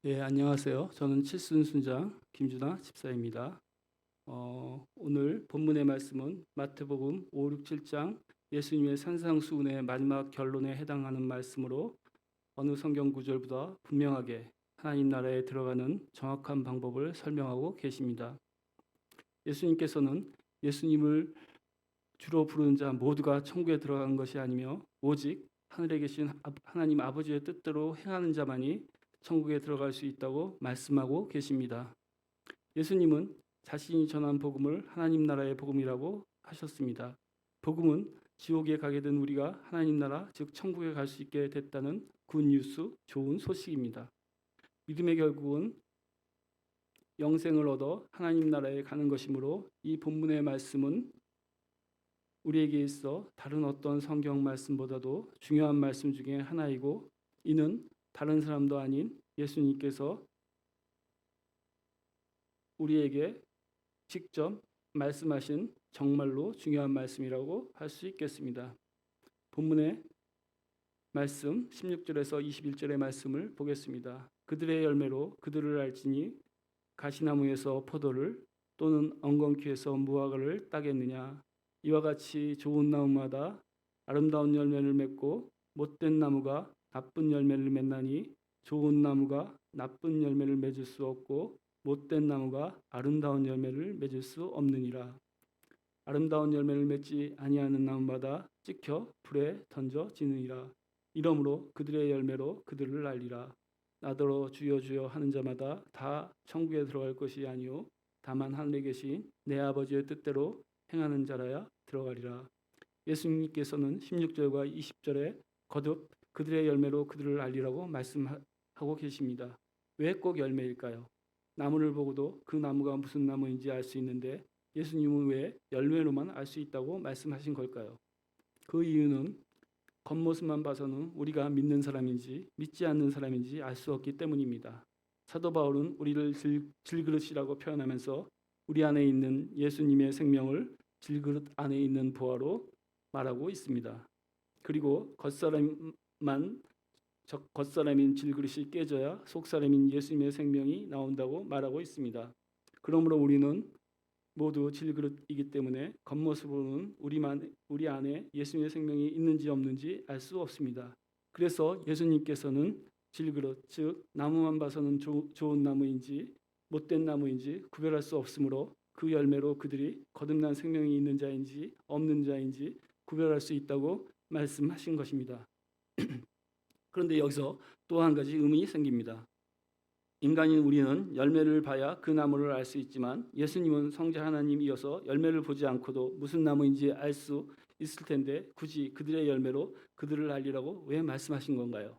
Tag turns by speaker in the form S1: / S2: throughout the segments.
S1: 예, 안녕하세요. 저는 칠순순장 김준하 집사입니다. 오늘 본문의 말씀은 마태복음 5, 6, 7장 예수님의 산상수훈의 마지막 결론에 해당하는 말씀으로 어느 성경 구절보다 분명하게 하나님 나라에 들어가는 정확한 방법을 설명하고 계십니다. 예수님께서는 예수님을 주로 부르는 자 모두가 천국에 들어간 것이 아니며 오직 하늘에 계신 하나님 아버지의 뜻대로 행하는 자만이 천국에 들어갈 수 있다고 말씀하고 계십니다. 예수님은 자신이 전한 복음을 하나님 나라의 복음이라고 하셨습니다. 복음은 지옥에 가게 된 우리가 하나님 나라, 즉 천국에 갈 수 있게 됐다는 굿뉴스, 좋은 소식입니다. 믿음의 결국은 영생을 얻어 하나님 나라에 가는 것이므로 이 본문의 말씀은 우리에게 있어 다른 어떤 성경 말씀보다도 중요한 말씀 중에 하나이고, 이는 다른 사람도 아닌 예수님께서 우리에게 직접 말씀하신 정말로 중요한 말씀이라고 할 수 있겠습니다. 본문의 말씀 16절에서 21절의 말씀을 보겠습니다. 그들의 열매로 그들을 알지니 가시나무에서 포도를 또는 엉겅퀴에서 무화과를 따겠느냐. 이와 같이 좋은 나무마다 아름다운 열매를 맺고 못된 나무가 나쁜 열매를 맺나니 좋은 나무가 나쁜 열매를 맺을 수 없고 못된 나무가 아름다운 열매를 맺을 수 없느니라. 아름다운 열매를 맺지 아니하는 나무마다 찍혀 불에 던져지느니라. 이러므로 그들의 열매로 그들을 알리라. 나더러 주여 주여 하는 자마다 다 천국에 들어갈 것이 아니요 다만 하늘에 계신 내 아버지의 뜻대로 행하는 자라야 들어가리라. 예수님께서는 16절과 20절에 거듭 그들의 열매로 그들을 알리라고 말씀하고 계십니다. 왜 꼭 열매일까요? 나무를 보고도 그 나무가 무슨 나무인지 알 수 있는데 예수님은 왜 열매로만 알 수 있다고 말씀하신 걸까요? 그 이유는 겉모습만 봐서는 우리가 믿는 사람인지 믿지 않는 사람인지 알 수 없기 때문입니다. 사도 바울은 우리를 질그릇이라고 표현하면서 우리 안에 있는 예수님의 생명을 질그릇 안에 있는 보화로 말하고 있습니다. 그리고 겉사람인 질그릇이 깨져야 속사람인 예수님의 생명이 나온다고 말하고 있습니다. 그러므로 우리는 모두 질그릇이기 때문에 겉모습으로는 우리 안에 예수님의 생명이 있는지 없는지 알 수 없습니다. 그래서 예수님께서는 질그릇, 즉 나무만 봐서는 좋은 나무인지 못된 나무인지 구별할 수 없으므로 그 열매로 그들이 거듭난 생명이 있는 자인지 없는 자인지 구별할 수 있다고 말씀하신 것입니다. 그런데 여기서 또 한 가지 의문이 생깁니다. 인간인 우리는 열매를 봐야 그 나무를 알 수 있지만 예수님은 성자 하나님이어서 열매를 보지 않고도 무슨 나무인지 알 수 있을 텐데 굳이 그들의 열매로 그들을 알리라고 왜 말씀하신 건가요?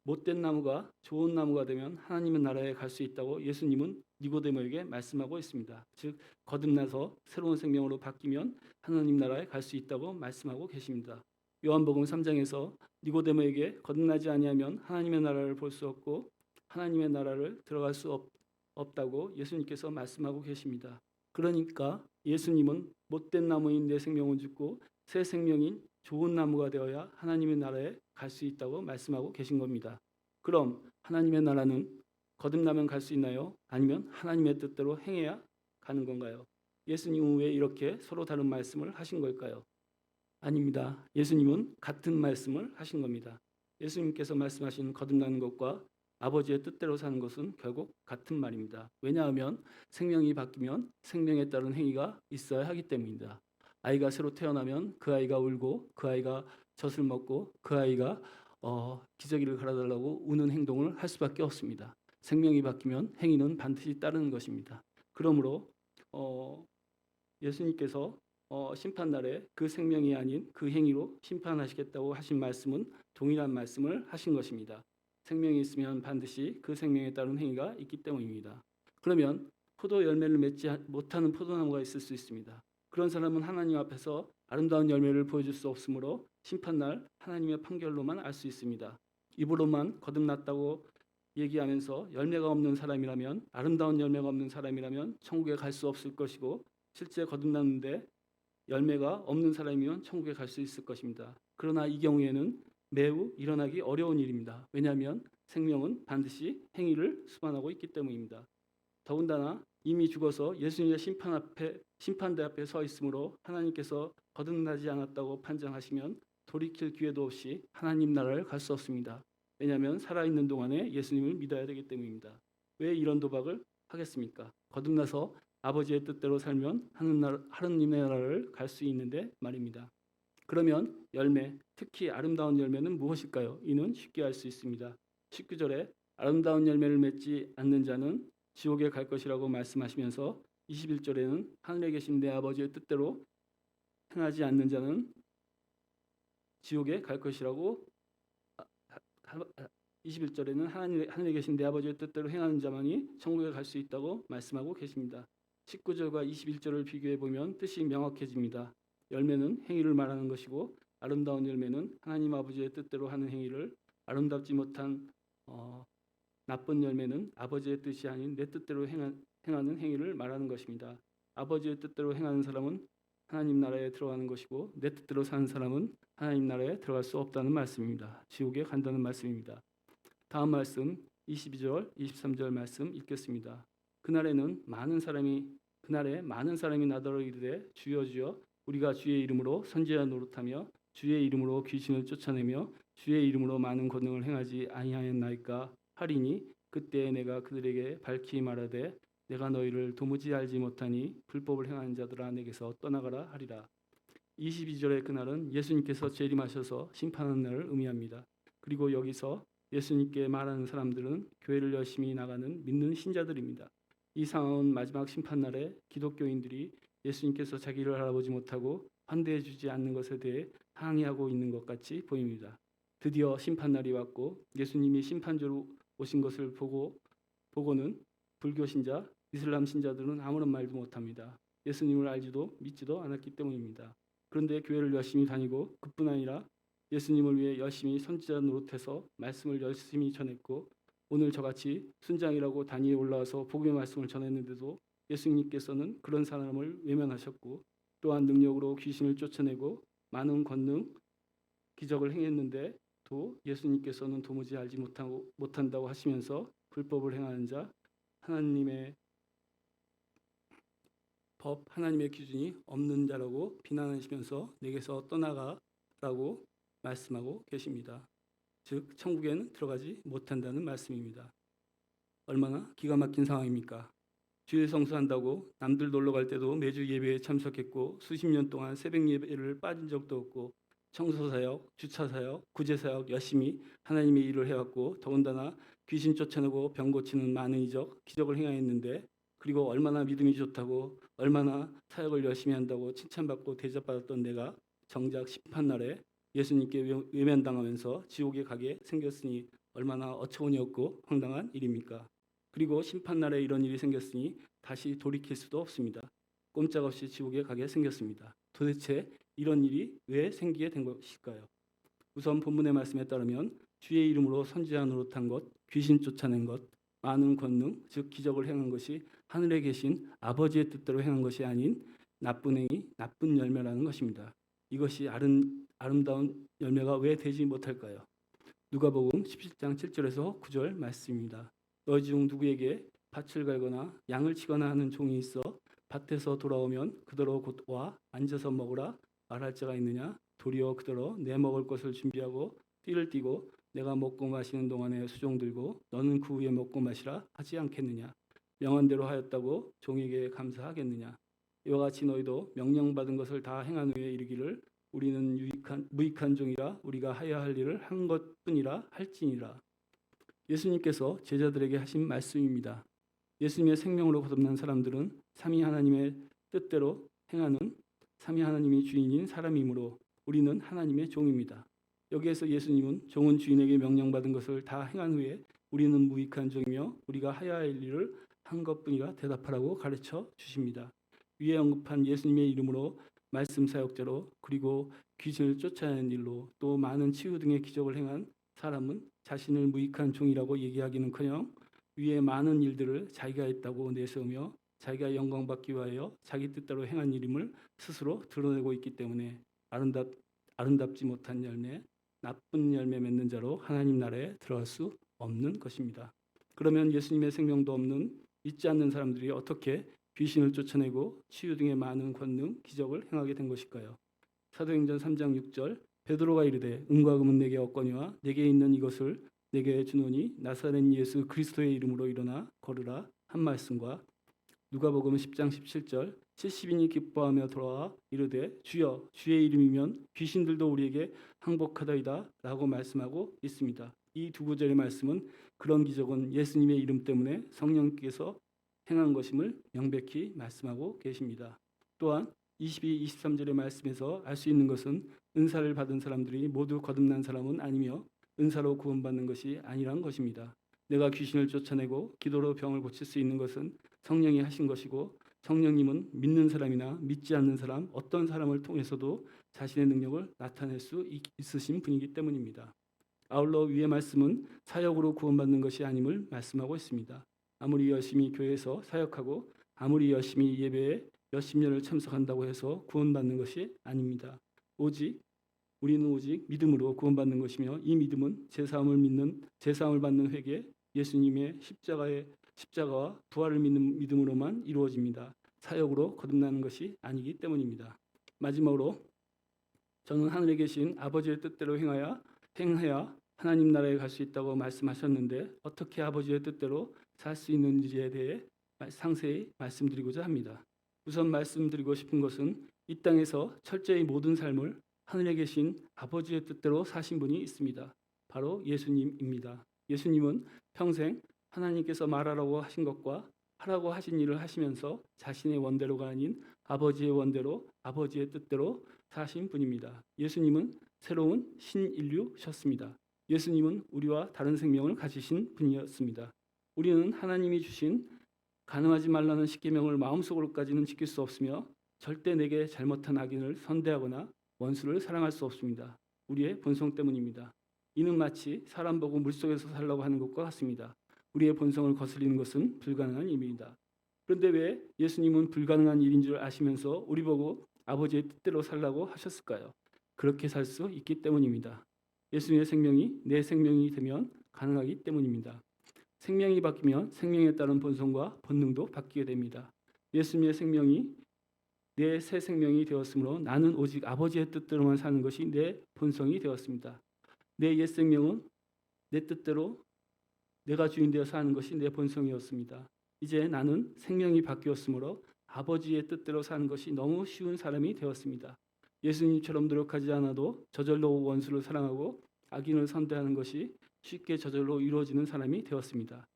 S1: 못된 나무가 좋은 나무가 되면 하나님의 나라에 갈 수 있다고 예수님은 니고데모에게 말씀하고 있습니다. 즉 거듭나서 새로운 생명으로 바뀌면 하나님 나라에 갈 수 있다고 말씀하고 계십니다. 요한복음 3장에서 니고데모에게 거듭나지 아니하면 하나님의 나라를 볼 수 없고 하나님의 나라를 들어갈 수 없다고 예수님께서 말씀하고 계십니다. 그러니까 예수님은 못된 나무인 내 생명은 죽고 새 생명인 좋은 나무가 되어야 하나님의 나라에 갈 수 있다고 말씀하고 계신 겁니다. 그럼 하나님의 나라는 거듭나면 갈 수 있나요? 아니면 하나님의 뜻대로 행해야 가는 건가요? 예수님은 왜 이렇게 서로 다른 말씀을 하신 걸까요? 아닙니다. 예수님은 같은 말씀을 하신 겁니다. 예수님께서 말씀하신 거듭나는 것과 아버지의 뜻대로 사는 것은 결국 같은 말입니다. 왜냐하면 생명이 바뀌면 생명에 따른 행위가 있어야 하기 때문입니다. 아이가 새로 태어나면 그 아이가 울고 그 아이가 젖을 먹고 그 아이가 기저귀를 갈아달라고 우는 행동을 할 수밖에 없습니다. 생명이 바뀌면 행위는 반드시 따르는 것입니다. 그러므로 예수님께서 심판날에 그 생명이 아닌 그 행위로 심판하시겠다고 하신 말씀은 동일한 말씀을 하신 것입니다. 생명이 있으면 반드시 그 생명에 따른 행위가 있기 때문입니다. 그러면 포도 열매를 맺지 못하는 포도나무가 있을 수 있습니다. 그런 사람은 하나님 앞에서 아름다운 열매를 보여줄 수 없으므로 심판날 하나님의 판결로만 알 수 있습니다. 입으로만 거듭났다고 얘기하면서 열매가 없는 사람이라면, 아름다운 열매가 없는 사람이라면 천국에 갈 수 없을 것이고, 실제 거듭났는데 열매가 없는 사람이면 천국에 갈 수 있을 것입니다. 그러나 이 경우에는 매우 일어나기 어려운 일입니다. 왜냐하면 생명은 반드시 행위를 수반하고 있기 때문입니다. 더군다나 이미 죽어서 예수님의 심판대 앞에 서 있으므로 하나님께서 거듭나지 않았다고 판정하시면 돌이킬 기회도 없이 하나님 나라를 갈 수 없습니다. 왜냐하면 살아있는 동안에 예수님을 믿어야 되기 때문입니다. 왜 이런 도박을 하겠습니까? 거듭나서 아버지의 뜻대로 살면 하느님의 나라를 갈 수 있는데 말입니다. 그러면 열매, 특히 아름다운 열매는 무엇일까요? 이는 쉽게 알 수 있습니다. 19절에 아름다운 열매를 맺지 않는 자는 지옥에 갈 것이라고 말씀하시면서 21절에는 하늘에 계신 내 아버지의 뜻대로 행하지 않는 자는 지옥에 갈 것이라고 21절에는 하늘에 계신 내 아버지의 뜻대로 행하는 자만이 천국에 갈 수 있다고 말씀하고 계십니다. 19절과 21절을 비교해 보면 뜻이 명확해집니다. 열매는 행위를 말하는 것이고 아름다운 열매는 하나님 아버지의 뜻대로 하는 행위를, 아름답지 못한 나쁜 열매는 아버지의 뜻이 아닌 내 뜻대로 행하는 행위를 말하는 것입니다. 아버지의 뜻대로 행하는 사람은 하나님 나라에 들어가는 것이고 내 뜻대로 사는 사람은 하나님 나라에 들어갈 수 없다는 말씀입니다. 지옥에 간다는 말씀입니다. 다음 말씀 22절, 23절 말씀 읽겠습니다. 그날에 많은 사람이 나더러 이르되 주여 주여 우리가 주의 이름으로 선지자 노릇하며 주의 이름으로 귀신을 쫓아내며 주의 이름으로 많은 권능을 행하지 아니하였나이까 하리니 그때 내가 그들에게 밝히 말하되 내가 너희를 도무지 알지 못하니 불법을 행하는 자들아 내게서 떠나가라 하리라. 22절의 그날은 예수님께서 재림하셔서 심판하는 날을 의미합니다. 그리고 여기서 예수님께 말하는 사람들은 교회를 열심히 나가는 믿는 신자들입니다. 이 상황은 마지막 심판날에 기독교인들이 예수님께서 자기를 알아보지 못하고 환대해 주지 않는 것에 대해 항의하고 있는 것 같이 보입니다. 드디어 심판날이 왔고 예수님이 심판주로 오신 것을 보고는 불교 신자, 이슬람 신자들은 아무런 말도 못합니다. 예수님을 알지도 믿지도 않았기 때문입니다. 그런데 교회를 열심히 다니고 그뿐 아니라 예수님을 위해 열심히 선지자 노릇해서 말씀을 열심히 전했고 오늘 저같이 순장이라고 단위에 올라와서 복음의 말씀을 전했는데도 예수님께서는 그런 사람을 외면하셨고 또한 능력으로 귀신을 쫓아내고 많은 권능, 기적을 행했는데 또 예수님께서는 도무지 알지 못한다고 하시면서 불법을 행하는 자, 하나님의 법, 하나님의 기준이 없는 자라고 비난하시면서 내게서 떠나가라고 말씀하고 계십니다. 즉 천국에는 들어가지 못한다는 말씀입니다. 얼마나 기가 막힌 상황입니까? 주일 성수한다고 남들 놀러 갈 때도 매주 예배에 참석했고 수십 년 동안 새벽 예배를 빠진 적도 없고 청소사역, 주차사역, 구제사역 열심히 하나님의 일을 해왔고 더군다나 귀신 쫓아내고 병 고치는 많은 기적을 행하였는데 그리고 얼마나 믿음이 좋다고 얼마나 사역을 열심히 한다고 칭찬받고 대접받았던 내가 정작 심판날에 예수님께 외면당하면서 지옥에 가게 생겼으니 얼마나 어처구니 없고 황당한 일입니까? 그리고 심판날에 이런 일이 생겼으니 다시 돌이킬 수도 없습니다. 꼼짝없이 지옥에 가게 생겼습니다. 도대체 이런 일이 왜 생기게 된 것일까요? 우선 본문의 말씀에 따르면 주의 이름으로 선지자 노릇한 것, 귀신 쫓아낸 것, 많은 권능, 즉 기적을 행한 것이 하늘에 계신 아버지의 뜻대로 행한 것이 아닌 나쁜 행위, 나쁜 열매라는 것입니다. 이것이 아름다운 열매가 왜 되지 못할까요? 누가복음 17장 7절에서 9절 말씀입니다. 너희 중 누구에게 밭을 갈거나 양을 치거나 하는 종이 있어 밭에서 돌아오면 그더러 곧 와 앉아서 먹으라 말할 자가 있느냐? 도리어 그더러 내 먹을 것을 준비하고 띠를 띠고 내가 먹고 마시는 동안에 수종 들고 너는 그 후에 먹고 마시라 하지 않겠느냐? 명한대로 하였다고 종에게 감사하겠느냐? 이와 같이 너희도 명령받은 것을 다 행한 후에 이르기를 우리는 무익한 종이라 우리가 하여야 할 일을 한 것뿐이라 할지니라. 예수님께서 제자들에게 하신 말씀입니다. 예수님의 생명으로 거듭난 사람들은 삼위 하나님의 뜻대로 행하는 삼위 하나님이 주인인 사람이므로 우리는 하나님의 종입니다. 여기에서 예수님은 종은 주인에게 명령받은 것을 다 행한 후에 우리는 무익한 종이며 우리가 하여야 할 일을 한 것뿐이라 대답하라고 가르쳐 주십니다. 위에 언급한 예수님의 이름으로 말씀 사역자로 그리고 귀신을 쫓아내는 일로 또 많은 치유 등의 기적을 행한 사람은 자신을 무익한 종이라고 얘기하기는커녕 위에 많은 일들을 자기가 했다고 내세우며 자기가 영광받기 위하여 자기 뜻대로 행한 일임을 스스로 드러내고 있기 때문에 아름답지 못한 열매, 나쁜 열매 맺는 자로 하나님 나라에 들어갈 수 없는 것입니다. 그러면 예수님의 생명도 없는 믿지 않는 사람들이 어떻게 귀신을 쫓아내고 치유 등의 많은 권능, 기적을 행하게 된 것일까요? 사도행전 3장 6절 베드로가 이르되 은과 금은 내게 없거니와 내게 있는 이것을 내게 주노니 나사렛 예수 그리스도의 이름으로 일어나 걸으라 한 말씀과 누가복음 10장 17절 70인이 기뻐하며 돌아와 이르되 주여 주의 이름이면 귀신들도 우리에게 항복하다이다 라고 말씀하고 있습니다. 이 두 구절의 말씀은 그런 기적은 예수님의 이름 때문에 성령께서 행한 것임을 명백히 말씀하고 계십니다. 또한 22, 23절의 말씀에서 알 수 있는 것은 은사를 받은 사람들이 모두 거듭난 사람은 아니며 은사로 구원받는 것이 아니란 것입니다. 내가 귀신을 쫓아내고 기도로 병을 고칠 수 있는 것은 성령이 하신 것이고 성령님은 믿는 사람이나 믿지 않는 사람 어떤 사람을 통해서도 자신의 능력을 나타낼 수 있으신 분이기 때문입니다. 아울러 위의 말씀은 사역으로 구원받는 것이 아님을 말씀하고 있습니다. 아무리 열심히 교회에서 사역하고 아무리 열심히 예배에 몇십 년을 참석한다고 해서 구원받는 것이 아닙니다. 우리는 오직 믿음으로 구원받는 것이며 이 믿음은 제사함을 받는 회개, 예수님의 십자가와 부활을 믿는 믿음으로만 이루어집니다. 사역으로 거듭나는 것이 아니기 때문입니다. 마지막으로 저는 하늘에 계신 아버지의 뜻대로 행해야 하나님 나라에 갈 수 있다고 말씀하셨는데 어떻게 아버지의 뜻대로 살 수 있는지에 대해 상세히 말씀드리고자 합니다. 우선 말씀드리고 싶은 것은 이 땅에서 철저히 모든 삶을 하늘에 계신 아버지의 뜻대로 사신 분이 있습니다. 바로 예수님입니다. 예수님은 평생 하나님께서 말하라고 하신 것과 하라고 하신 일을 하시면서 자신의 원대로가 아닌 아버지의 원대로 아버지의 뜻대로 사신 분입니다. 예수님은 새로운 신인류셨습니다. 예수님은 우리와 다른 생명을 가지신 분이었습니다. 우리는 하나님이 주신 가늠하지 말라는 십계명을 마음속으로까지는 지킬 수 없으며 절대 내게 잘못한 악인을 선대하거나 원수를 사랑할 수 없습니다. 우리의 본성 때문입니다. 이는 마치 사람 보고 물속에서 살라고 하는 것과 같습니다. 우리의 본성을 거스리는 것은 불가능한 일입니다. 그런데 왜 예수님은 불가능한 일인 줄 아시면서 우리 보고 아버지의 뜻대로 살라고 하셨을까요? 그렇게 살 수 있기 때문입니다. 예수님의 생명이 내 생명이 되면 가능하기 때문입니다. 생명이 바뀌면 생명에 따른 본성과 본능도 바뀌게 됩니다. 예수님의 생명이 내 새 생명이 되었으므로 나는 오직 아버지의 뜻대로만 사는 것이 내 본성이 되었습니다. 내 옛 생명은 내 뜻대로 내가 주인 되어 사는 것이 내 본성이었습니다. 이제 나는 생명이 바뀌었으므로 아버지의 뜻대로 사는 것이 너무 쉬운 사람이 되었습니다. 예수님처럼 노력하지 않아도 저절로 원수를 사랑하고 악인을 선대하는 것이 쉽게 저절로 이루어지는 사람이 되었습니다.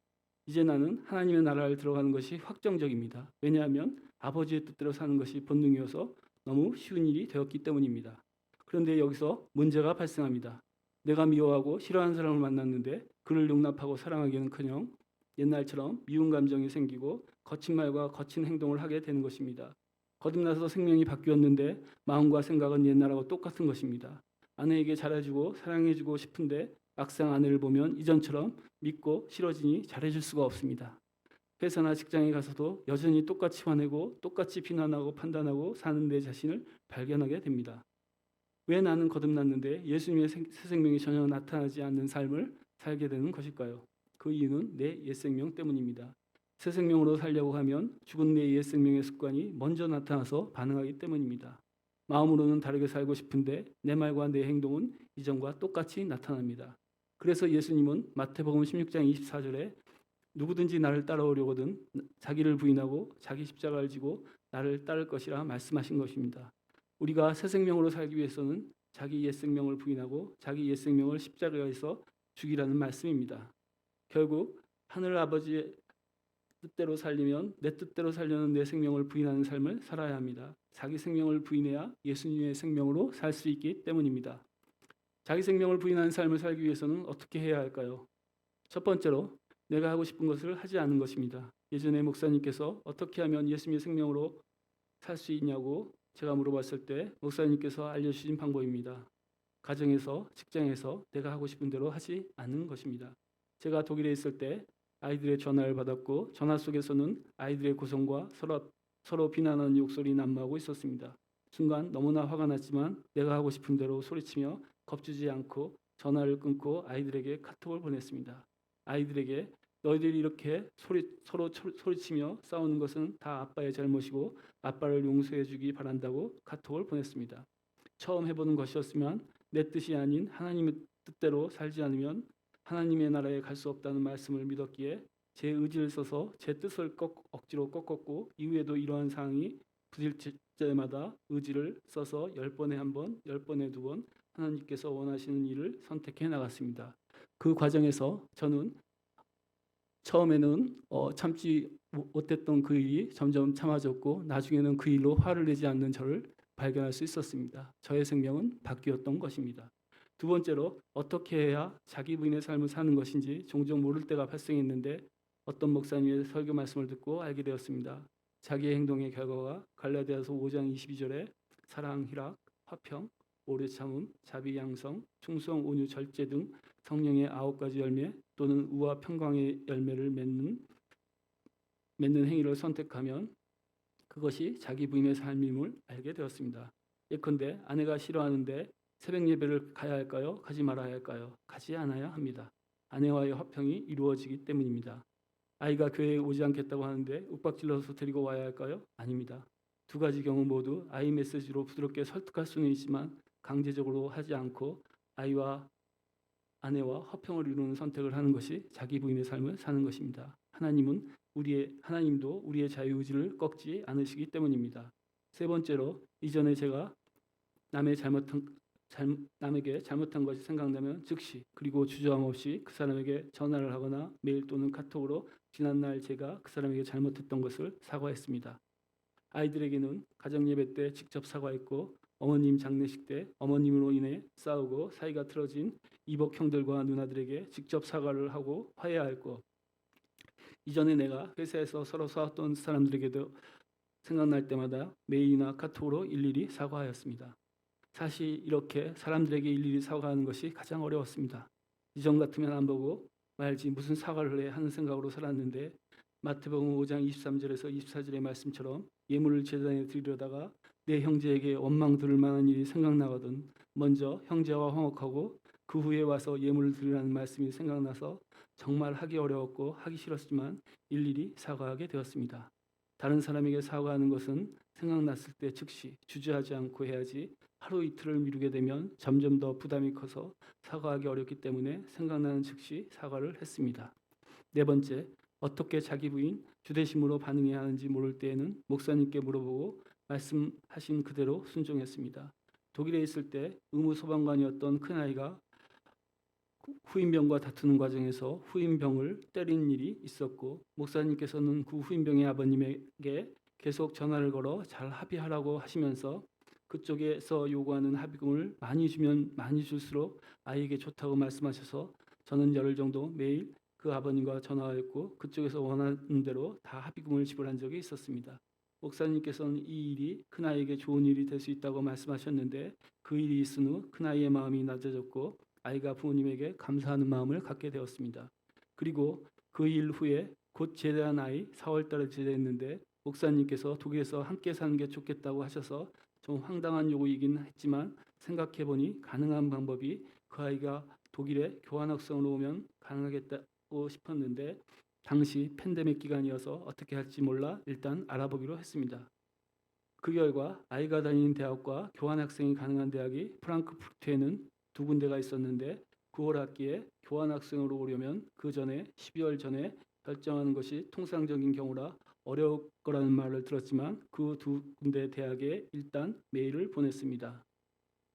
S1: 이제 나는 하나님의 나라를 들어가는 것이 확정적입니다. 왜냐하면 아버지의 뜻대로 사는 것이 본능이어서 너무 쉬운 일이 되었기 때문입니다. 그런데 여기서 문제가 발생합니다. 내가 미워하고 싫어하는 사람을 만났는데 그를 용납하고 사랑하기는커녕 옛날처럼 미운 감정이 생기고 거친 말과 거친 행동을 하게 되는 것입니다. 거듭나서 생명이 바뀌었는데 마음과 생각은 옛날하고 똑같은 것입니다. 아내에게 잘해주고 사랑해주고 싶은데 막상 아내를 보면 이전처럼 믿고 싫어지니 잘해줄 수가 없습니다. 회사나 직장에 가서도 여전히 똑같이 화내고 똑같이 비난하고 판단하고 사는 내 자신을 발견하게 됩니다. 왜 나는 거듭났는데 예수님의 새 생명이 전혀 나타나지 않는 삶을 살게 되는 것일까요? 그 이유는 내 옛생명 때문입니다. 새 생명으로 살려고 하면 죽은 내 옛생명의 습관이 먼저 나타나서 반응하기 때문입니다. 마음으로는 다르게 살고 싶은데 내 말과 내 행동은 이전과 똑같이 나타납니다. 그래서 예수님은 마태복음 16장 24절에 누구든지 나를 따라오려거든 자기를 부인하고 자기 십자가를 지고 나를 따를 것이라 말씀하신 것입니다. 우리가 새 생명으로 살기 위해서는 자기 옛 생명을 부인하고 자기 옛 생명을 십자가에서 죽이라는 말씀입니다. 결국 하늘 아버지의 뜻대로 살려면 내 뜻대로 살려는 내 생명을 부인하는 삶을 살아야 합니다. 자기 생명을 부인해야 예수님의 생명으로 살 수 있기 때문입니다. 자기 생명을 부인하는 삶을 살기 위해서는 어떻게 해야 할까요? 첫 번째로 내가 하고 싶은 것을 하지 않는 것입니다. 예전에 목사님께서 어떻게 하면 예수님의 생명으로 살 수 있냐고 제가 물어봤을 때 목사님께서 알려주신 방법입니다. 가정에서, 직장에서 내가 하고 싶은 대로 하지 않는 것입니다. 제가 독일에 있을 때 아이들의 전화를 받았고 전화 속에서는 아이들의 고성과 서로 비난하는 욕설이 난무하고 있었습니다. 순간 너무나 화가 났지만 내가 하고 싶은 대로 소리치며 겁주지 않고 전화를 끊고 아이들에게 카톡을 보냈습니다. 아이들에게 너희들이 이렇게 서로 소리치며 싸우는 것은 다 아빠의 잘못이고 아빠를 용서해 주기 바란다고 카톡을 보냈습니다. 처음 해보는 것이었지만 내 뜻이 아닌 하나님의 뜻대로 살지 않으면 하나님의 나라에 갈 수 없다는 말씀을 믿었기에 제 의지를 써서 제 뜻을 억지로 꺾었고 이후에도 이러한 상황이 부딪힐 때마다 의지를 써서 10번에 1번, 10번에 2번 하나님께서 원하시는 일을 선택해 나갔습니다. 그 과정에서 저는 처음에는 참지 못했던 그 일이 점점 참아졌고 나중에는 그 일로 화를 내지 않는 저를 발견할 수 있었습니다. 저의 생명은 바뀌었던 것입니다. 두 번째로 어떻게 해야 자기 부인의 삶을 사는 것인지 종종 모를 때가 발생했는데 어떤 목사님의 설교 말씀을 듣고 알게 되었습니다. 자기의 행동의 결과가 갈라디아서 5장 22절에 사랑, 희락, 화평, 오래 참음, 자비, 양성, 충성, 온유, 절제 등 성령의 9가지 열매 또는 우와 평강의 열매를 맺는 행위를 선택하면 그것이 자기 부인의 삶임을 알게 되었습니다. 예컨대 아내가 싫어하는데 새벽 예배를 가야 할까요? 가지 말아야 할까요? 가지 않아야 합니다. 아내와의 화평이 이루어지기 때문입니다. 아이가 교회에 오지 않겠다고 하는데 윽박질러서 데리고 와야 할까요? 아닙니다. 두 가지 경우 모두 아이 메시지로 부드럽게 설득할 수는 있지만 강제적으로 하지 않고 아내와 화평을 이루는 선택을 하는 것이 자기 부인의 삶을 사는 것입니다. 하나님도 우리의 자유의지를 꺾지 않으시기 때문입니다. 세 번째로 이전에 제가 남에게 잘못한 것이 생각나면 즉시 그리고 주저함 없이 그 사람에게 전화를 하거나 메일 또는 카톡으로 지난날 제가 그 사람에게 잘못했던 것을 사과했습니다. 아이들에게는 가정예배 때 직접 사과했고 어머님 장례식 때 어머님으로 인해 싸우고 사이가 틀어진 이복 형들과 누나들에게 직접 사과를 하고 화해하였고 이전에 내가 회사에서 서로 싸웠던 사람들에게도 생각날 때마다 메일이나 카톡으로 일일이 사과하였습니다. 사실 이렇게 사람들에게 일일이 사과하는 것이 가장 어려웠습니다. 이전 같으면 안 보고 말지 무슨 사과를 해 하는 생각으로 살았는데 마태복음 5장 23절에서 24절의 말씀처럼 예물을 제단에 드리려다가 내 형제에게 원망 들을 만한 일이 생각나거든 먼저 형제와 화목하고 그 후에 와서 예물을 드리라는 말씀이 생각나서 정말 하기 어려웠고 하기 싫었지만 일일이 사과하게 되었습니다. 다른 사람에게 사과하는 것은 생각났을 때 즉시 주저하지 않고 해야지 하루 이틀을 미루게 되면 점점 더 부담이 커서 사과하기 어렵기 때문에 생각나는 즉시 사과를 했습니다. 네 번째, 어떻게 자기 부인 주대심으로 반응해야 하는지 모를 때에는 목사님께 물어보고 말씀하신 그대로 순종했습니다. 독일에 있을 때 의무 소방관이었던 큰아이가 후임병과 다투는 과정에서 후임병을 때린 일이 있었고 목사님께서는 그 후임병의 아버님에게 계속 전화를 걸어 잘 합의하라고 하시면서 그쪽에서 요구하는 합의금을 많이 주면 많이 줄수록 아이에게 좋다고 말씀하셔서 저는 열흘 정도 매일 그 아버님과 전화하였고 그쪽에서 원하는 대로 다 합의금을 지불한 적이 있었습니다. 목사님께서는 이 일이 큰아이에게 좋은 일이 될 수 있다고 말씀하셨는데 그 일이 있은 후 큰아이의 마음이 낮아졌고 아이가 부모님에게 감사하는 마음을 갖게 되었습니다. 그리고 그 일 후에 곧 제대한 아이 4월 달에 제대했는데 목사님께서 독일에서 함께 사는 게 좋겠다고 하셔서 좀 황당한 요구이긴 했지만 생각해보니 가능한 방법이 그 아이가 독일에 교환학생으로 오면 가능하겠다고 싶었는데 당시 팬데믹 기간이어서 어떻게 할지 몰라 일단 알아보기로 했습니다. 그 결과 아이가 다니는 대학과 교환학생이 가능한 대학이 프랑크푸르트에는 2군데가 있었는데 9월 학기에 교환학생으로 오려면 그 전에 12월 전에 결정하는 것이 통상적인 경우라 어려울 거라는 말을 들었지만 그 2군데 대학에 일단 메일을 보냈습니다.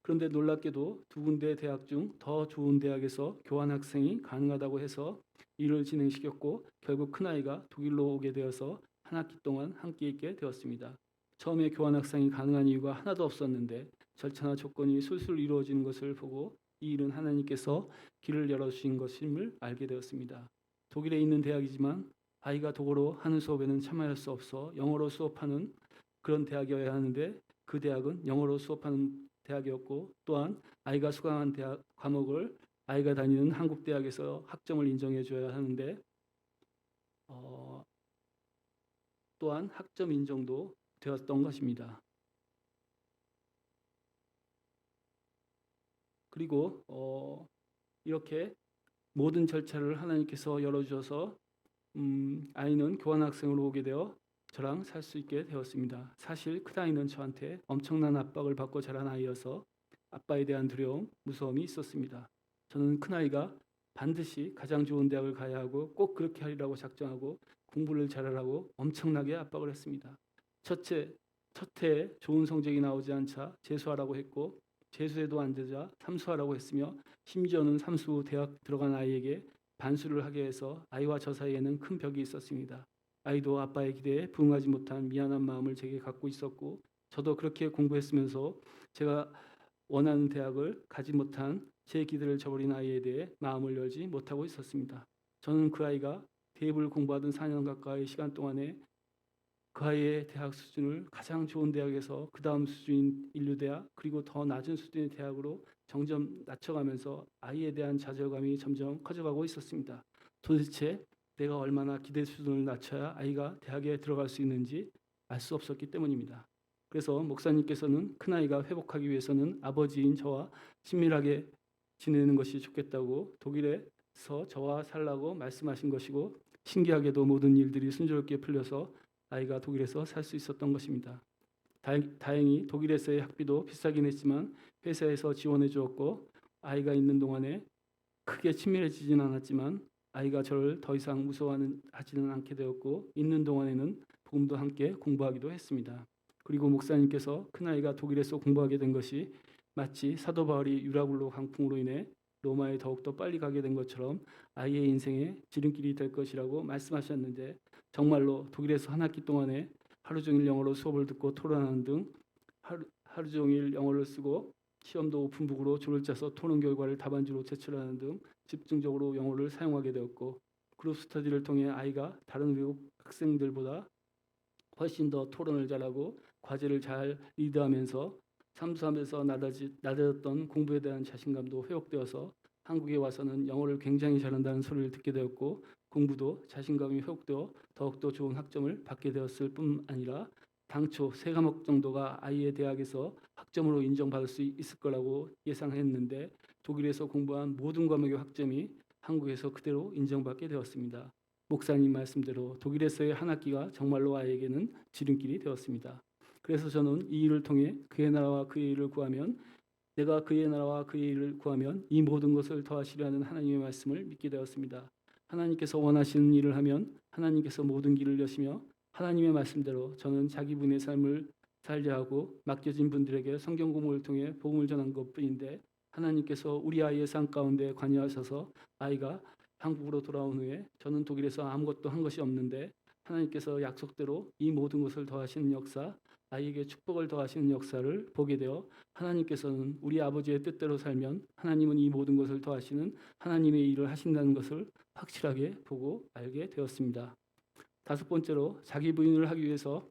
S1: 그런데 놀랍게도 2군데 대학 중 더 좋은 대학에서 교환학생이 가능하다고 해서 일을 진행시켰고 결국 큰아이가 독일로 오게 되어서 한 학기 동안 함께 있게 되었습니다. 처음에 교환학생이 가능한 이유가 하나도 없었는데 절차나 조건이 술술 이루어지는 것을 보고 이 일은 하나님께서 길을 열어주신 것임을 알게 되었습니다. 독일에 있는 대학이지만 아이가 독어로 하는 수업에는 참여할 수 없어 영어로 수업하는 그런 대학이어야 하는데 그 대학은 영어로 수업하는 대학이었고 또한 아이가 수강한 대학 과목을 아이가 다니는 한국 대학에서 학점을 인정해 줘야 하는데 또한 학점 인정도 되었던 것입니다. 그리고 이렇게 모든 절차를 하나님께서 열어주셔서 아이는 교환학생으로 오게 되어 저랑 살 수 있게 되었습니다. 사실 큰아이는 저한테 엄청난 압박을 받고 자란 아이여서 아빠에 대한 두려움, 무서움이 있었습니다. 저는 큰아이가 반드시 가장 좋은 대학을 가야 하고 꼭 그렇게 하리라고 작정하고 공부를 잘하라고 엄청나게 압박을 했습니다. 첫해 좋은 성적이 나오지 않자 재수하라고 했고 재수해도 안 되자 삼수하라고 했으며 심지어는 삼수 후 대학 들어간 아이에게 반수를 하게 해서 아이와 저 사이에는 큰 벽이 있었습니다. 아이도 아빠의 기대에 부응하지 못한 미안한 마음을 제게 갖고 있었고 저도 그렇게 공부했으면서 제가 원하는 대학을 가지 못한 제 기대를 저버린 아이에 대해 마음을 열지 못하고 있었습니다. 저는 그 아이가 대입을 공부하던 4년 가까이 시간 동안에 그 아이의 대학 수준을 가장 좋은 대학에서 그 다음 수준인 인류대학 그리고 더 낮은 수준의 대학으로 점점 낮춰가면서 아이에 대한 좌절감이 점점 커져가고 있었습니다. 도대체 내가 얼마나 기대 수준을 낮춰야 아이가 대학에 들어갈 수 있는지 알 수 없었기 때문입니다. 그래서 목사님께서는 큰아이가 회복하기 위해서는 아버지인 저와 친밀하게 지내는 것이 좋겠다고 독일에서 저와 살라고 말씀하신 것이고 신기하게도 모든 일들이 순조롭게 풀려서 아이가 독일에서 살 수 있었던 것입니다. 다행히 독일에서의 학비도 비싸긴 했지만 회사에서 지원해 주었고 아이가 있는 동안에 크게 친밀해지진 않았지만 아이가 저를 더 이상 무서워하지는 않게 되었고 있는 동안에는 복음도 함께 공부하기도 했습니다. 그리고 목사님께서 큰아이가 독일에서 공부하게 된 것이 마치 사도 바울이 유라굴로 강풍으로 인해 로마에 더욱더 빨리 가게 된 것처럼 아이의 인생에 지름길이 될 것이라고 말씀하셨는데 정말로 독일에서 한 학기 동안에 하루 종일 영어로 수업을 듣고 토론하는 등 하루 종일 영어를 쓰고 시험도 오픈북으로 줄을 짜서 토론 결과를 답안지로 제출하는 등 집중적으로 영어를 사용하게 되었고 그룹 스터디를 통해 아이가 다른 외국 학생들보다 훨씬 더 토론을 잘하고 과제를 잘 리드하면서 삼수하면서 낮아졌던 공부에 대한 자신감도 회복되어서 한국에 와서는 영어를 굉장히 잘한다는 소리를 듣게 되었고 공부도 자신감이 회복되어 더욱더 좋은 학점을 받게 되었을 뿐 아니라 당초 3과목 정도가 아이의 대학에서 학점으로 인정받을 수 있을 거라고 예상했는데 독일에서 공부한 모든 과목의 학점이 한국에서 그대로 인정받게 되었습니다. 목사님 말씀대로 독일에서의 한 학기가 정말로 아이에게는 지름길이 되었습니다. 그래서 저는 이 일을 통해 그의 나라와 그의 일을 구하면 내가 그의 나라와 그의 일을 구하면 이 모든 것을 더하시려는 하나님의 말씀을 믿게 되었습니다. 하나님께서 원하시는 일을 하면 하나님께서 모든 길을 여시며 하나님의 말씀대로 저는 자기 분의 삶을 살려 하고 맡겨진 분들에게 성경 공부를 통해 복음을 전한 것뿐인데 하나님께서 우리 아이의 삶 가운데 관여하셔서 아이가 한국으로 돌아온 후에 저는 독일에서 아무것도 한 것이 없는데 하나님께서 약속대로 이 모든 것을 더하시는 역사 아이에게 축복을 더하시는 역사를 보게 되어 하나님께서는 우리 아버지의 뜻대로 살면 하나님은 이 모든 것을 더하시는 하나님의 일을 하신다는 것을 확실하게 보고 알게 되었습니다. 5번째로 자기 부인을 하기 위해서는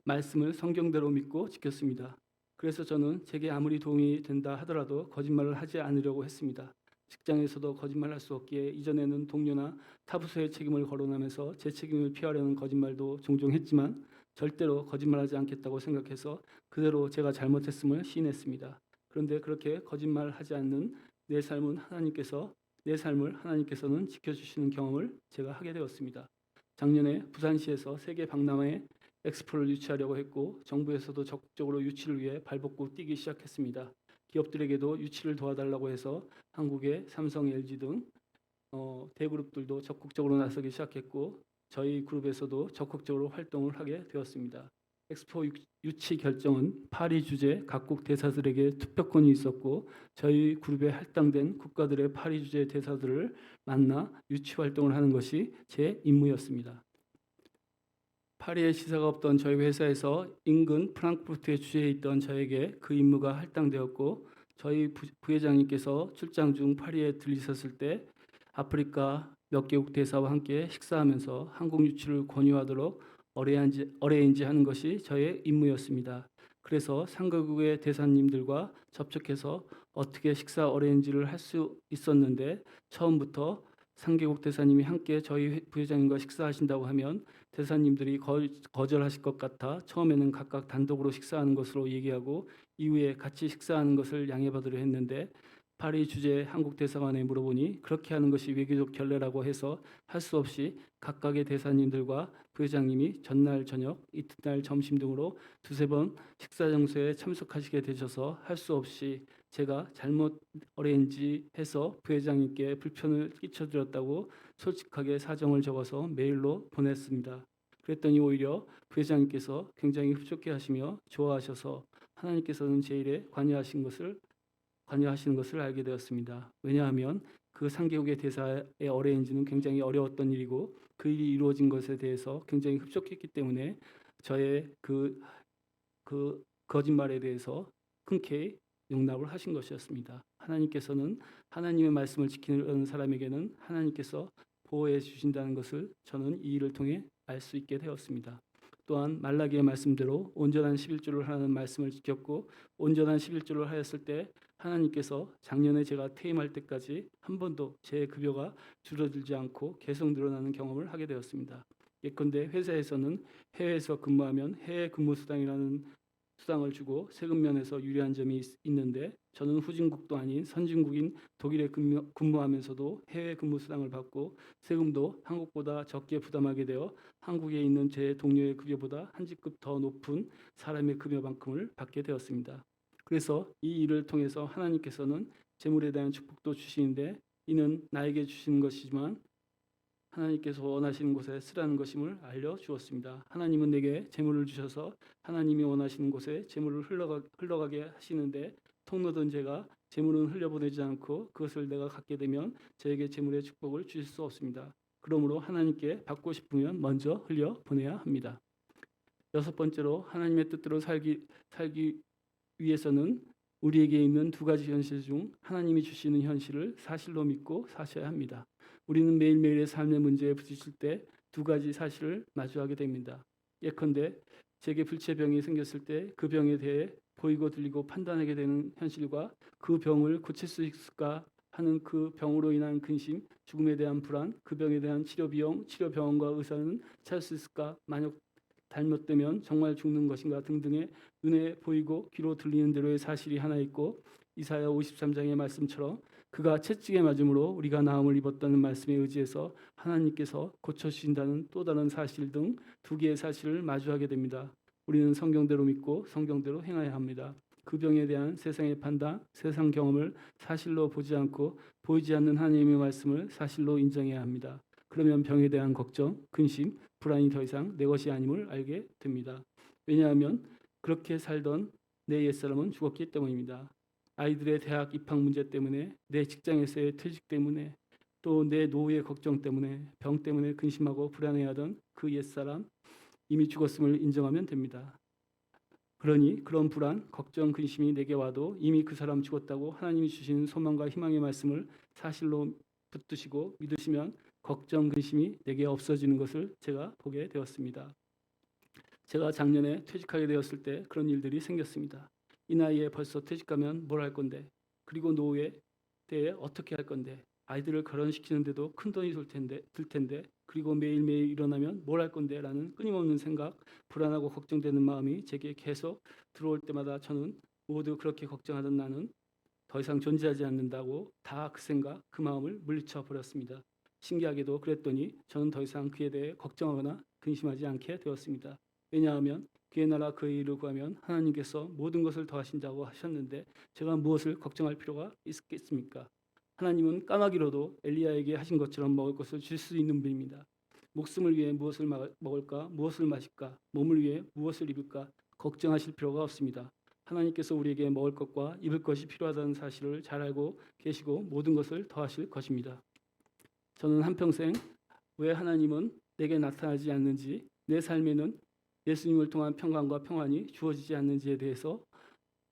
S1: 말씀을 성경대로 믿고 지켰습니다. 그래서 저는 제게 아무리 도움이 된다 하더라도 거짓말을 하지 않으려고 했습니다. 직장에서도 거짓말할 수 없기에 이전에는 동료나 타부서의 책임을 거론하면서 제 책임을 피하려는 거짓말도 종종 했지만 절대로 거짓말하지 않겠다고 생각해서 그대로 제가 잘못했음을 시인했습니다. 그런데 그렇게 거짓말하지 않는 내 삶을 하나님께서는 지켜주시는 경험을 제가 하게 되었습니다. 작년에 부산시에서 세계 박람회 엑스포를 유치하려고 했고 정부에서도 적극적으로 유치를 위해 발벗고 뛰기 시작했습니다. 기업들에게도 유치를 도와달라고 해서 한국의 삼성, LG 등 대그룹들도 적극적으로 나서기 시작했고 저희 그룹에서도 적극적으로 활동을 하게 되었습니다. 엑스포 유치 결정은 파리 주재 각국 대사들에게 투표권이 있었고 저희 그룹에 할당된 국가들의 파리 주재 대사들을 만나 유치 활동을 하는 것이 제 임무였습니다. 파리에 시사가 없던 저희 회사에서 인근 프랑크푸르트에 주재해 있던 저에게 그 임무가 할당되었고 저희 부회장님께서 출장 중 파리에 들리셨을 때 아프리카 몇 개국 대사와 함께 식사하면서 한국 유치를 권유하도록 어레인지하는 것이 저의 임무였습니다. 그래서 상가국의 대사님들과 접촉해서 어떻게 식사 어레인지를 할 수 있었는데 처음부터 상개국 대사님이 함께 저희 부회장님과 식사하신다고 하면 대사님들이 거절하실 것 같아 처음에는 각각 단독으로 식사하는 것으로 얘기하고 이후에 같이 식사하는 것을 양해받으려 했는데 파리 주재 한국 대사관에 물어보니 그렇게 하는 것이 외교적 결례라고 해서 할 수 없이 각각의 대사님들과 부회장님이 전날 저녁, 이튿날 점심 등으로 두세 번 식사 장소에 참석하시게 되셔서 할 수 없이 제가 잘못 어레인지해서 부회장님께 불편을 끼쳐드렸다고 솔직하게 사정을 적어서 메일로 보냈습니다. 그랬더니 오히려 부회장님께서 굉장히 흡족해하시며 좋아하셔서 하나님께서는 제 일에 관여하시는 것을 알게 되었습니다. 왜냐하면 그 상개국의 대사의 어레인지는 굉장히 어려웠던 일이고 그 일이 이루어진 것에 대해서 굉장히 흡족했기 때문에 저의 그 거짓말에 대해서 흔쾌히 용납을 하신 것이었습니다. 하나님께서는 하나님의 말씀을 지키는 사람에게는 하나님께서 보호해 주신다는 것을 저는 이 일을 통해 알 수 있게 되었습니다. 또한 말라기의 말씀대로 온전한 11조를 하는 말씀을 지켰고 온전한 11조를 하였을 때 하나님께서 작년에 제가 퇴임할 때까지 한 번도 제 급여가 줄어들지 않고 계속 늘어나는 경험을 하게 되었습니다. 예컨대 회사에서는 해외에서 근무하면 해외 근무 수당이라는 수당을 주고 세금 면에서 유리한 점이 있는데 저는 후진국도 아닌 선진국인 독일에 근무하면서도 해외 근무 수당을 받고 세금도 한국보다 적게 부담하게 되어 한국에 있는 제 동료의 급여보다 한 직급 더 높은 사람의 급여만큼을 받게 되었습니다. 그래서 이 일을 통해서 하나님께서는 재물에 대한 축복도 주시는데 이는 나에게 주시는 것이지만 하나님께서 원하시는 곳에 쓰라는 것임을 알려주었습니다. 하나님은 내게 재물을 주셔서 하나님이 원하시는 곳에 재물을 흘러가게 하시는데 통로던 제가 재물은 흘려보내지 않고 그것을 내가 갖게 되면 저에게 재물의 축복을 주실 수 없습니다. 그러므로 하나님께 받고 싶으면 먼저 흘려보내야 합니다. 여섯 번째로 하나님의 뜻대로 살기 위해서는 우리에게 있는 두 가지 현실 중 하나님이 주시는 현실을 사실로 믿고 사셔야 합니다. 우리는 매일매일의 삶의 문제에 부딪힐 때 두 가지 사실을 마주하게 됩니다. 예컨대 제게 불치병이 생겼을 때 그 병에 대해 보이고 들리고 판단하게 되는 현실과 그 병을 고칠 수 있을까 하는 그 병으로 인한 근심, 죽음에 대한 불안, 그 병에 대한 치료 비용, 치료 병원과 의사는 찾을 수 있을까, 만약 잘못되면 정말 죽는 것인가 등등의 눈에 보이고 귀로 들리는 대로의 사실이 하나 있고 이사야 53장의 말씀처럼 그가 채찍에 맞음으로 우리가 나음을 입었다는 말씀에 의지해서 하나님께서 고쳐주신다는 또 다른 사실 등 두 개의 사실을 마주하게 됩니다. 우리는 성경대로 믿고 성경대로 행해야 합니다. 그 병에 대한 세상의 판단, 세상 경험을 사실로 보지 않고 보이지 않는 하나님의 말씀을 사실로 인정해야 합니다. 그러면 병에 대한 걱정, 근심, 불안이 더 이상 내 것이 아님을 알게 됩니다. 왜냐하면 그렇게 살던 내 옛사람은 죽었기 때문입니다. 아이들의 대학 입학 문제 때문에, 내 직장에서의 퇴직 때문에, 또 내 노후의 걱정 때문에, 병 때문에 근심하고 불안해하던 그 옛사람 이미 죽었음을 인정하면 됩니다. 그러니 그런 불안, 걱정, 근심이 내게 와도 이미 그 사람 죽었다고 하나님이 주시는 소망과 희망의 말씀을 사실로 붙드시고 믿으시면 걱정, 근심이 내게 없어지는 것을 제가 보게 되었습니다. 제가 작년에 퇴직하게 되었을 때 그런 일들이 생겼습니다. 이 나이에 벌써 퇴직하면 뭘 할 건데, 그리고 노후에 대해 어떻게 할 건데, 아이들을 결혼시키는데도 큰 돈이 들 텐데, 그리고 매일매일 일어나면 뭘 할 건데 라는 끊임없는 생각, 불안하고 걱정되는 마음이 제게 계속 들어올 때마다 저는 모두 그렇게 걱정하던 나는 더 이상 존재하지 않는다고 다 그 생각, 그 마음을 물리쳐 버렸습니다. 신기하게도 그랬더니 저는 더 이상 그에 대해 걱정하거나 근심하지 않게 되었습니다. 왜냐하면 그의 나라 그의 일을 구하면 하나님께서 모든 것을 더하신다고 하셨는데 제가 무엇을 걱정할 필요가 있겠습니까? 하나님은 까마귀로도 엘리야에게 하신 것처럼 먹을 것을 줄 수 있는 분입니다. 목숨을 위해 무엇을 먹을까, 무엇을 마실까, 몸을 위해 무엇을 입을까 걱정하실 필요가 없습니다. 하나님께서 우리에게 먹을 것과 입을 것이 필요하다는 사실을 잘 알고 계시고 모든 것을 더하실 것입니다. 저는 한평생 왜 하나님은 내게 나타나지 않는지, 내 삶에는 예수님을 통한 평강과 평안이 주어지지 않는지에 대해서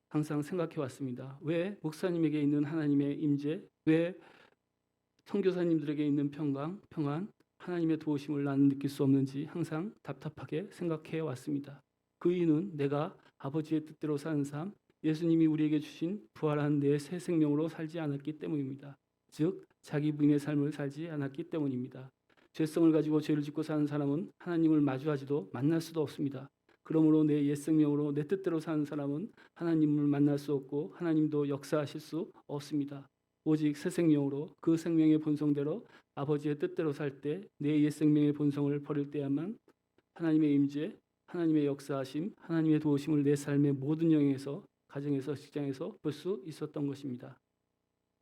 S1: 항상 생각해 왔습니다. 왜 목사님에게 있는 하나님의 임재, 왜 선교사님들에게 있는 평강, 평안, 하나님의 도우심을 나는 느낄 수 없는지 항상 답답하게 생각해 왔습니다. 그 이유는 내가 아버지의 뜻대로 사는 삶, 예수님이 우리에게 주신 부활한 내 새 생명으로 살지 않았기 때문입니다. 즉 자기 부인의 삶을 살지 않았기 때문입니다. 죄성을 가지고 죄를 짓고 사는 사람은 하나님을 마주하지도 만날 수도 없습니다. 그러므로 내 옛 생명으로 내 뜻대로 사는 사람은 하나님을 만날 수 없고 하나님도 역사하실 수 없습니다. 오직 새 생명으로 그 생명의 본성대로 아버지의 뜻대로 살 때 내 옛 생명의 본성을 버릴 때야만 하나님의 임재, 하나님의 역사하심, 하나님의 도우심을 내 삶의 모든 영역에서, 가정에서, 직장에서 볼 수 있었던 것입니다.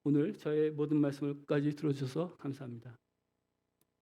S1: 오늘 저의 모든 말씀을 끝까지 들어주셔서 감사합니다.